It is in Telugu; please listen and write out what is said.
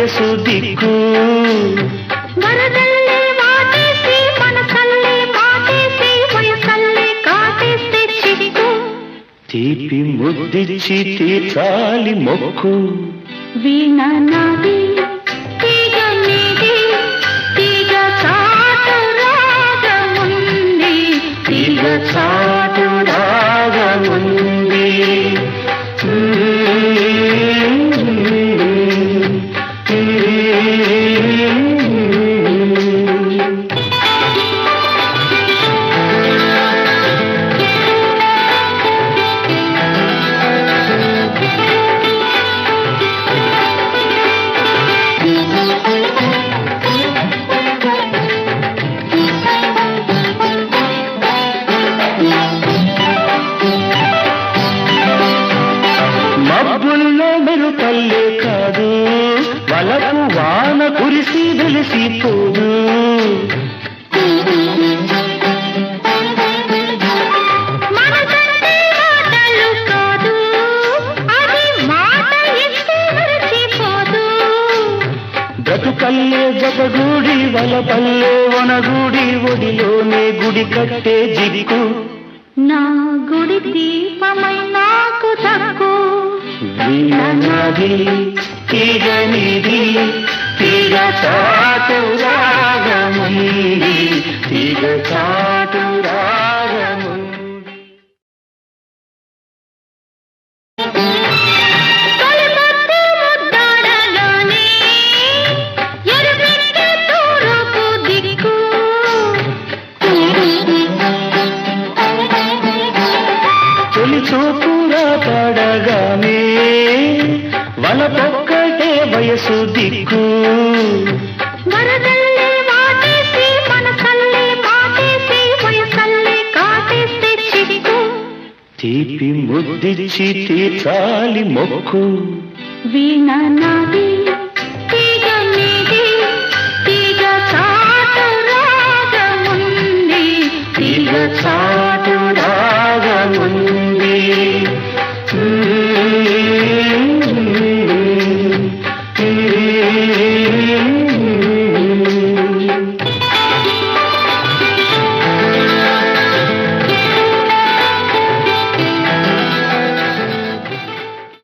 వయసు దిక్కు వరదల్లే వాటేసి మనసల్లే మాటేసి వయసల్లే కాటేస్తే చిక్కు తీపి ముద్దిచ్చి తీర్చాలి మొక్కు వీణ నాది తీగ నీది తీగ చాటు రాగముంది తీగ చాటు రాగముంది మబ్బుల్లో మెరుపల్లే కాదు వలకు వాన కురిసి వెలిసిపోదు మనసంటే మాటలు కాదు అది మాట ఇస్తే మరచిపోదు బ్రతుకల్లే జతగూడి వలపల్లే వనగూడి ఒడిలోనే గుడి కట్టే జిడికు నా గుడి దీపమై నాకు దక్కు వీణ నాది తీగ నీది తీగ చాటు రాగముంది తీగ చాటు రాగముంది తొలిపొద్దు ముద్దాడలోనే ఎరుపెక్కే తూర్పు దిక్కు తొలి చూపురా పడగానే వలపొక్కటే వయసు దిక్కు వరదల్లే వాటేసి మనసల్లే మాటేసి వయసల్లే కాటేస్తే చిక్కు తీపి ముద్దిచ్చి తీర్చాలి మొక్కు వీణ నాది తీగ నీది తీగ చాటు రాగముంది తీగ చాటు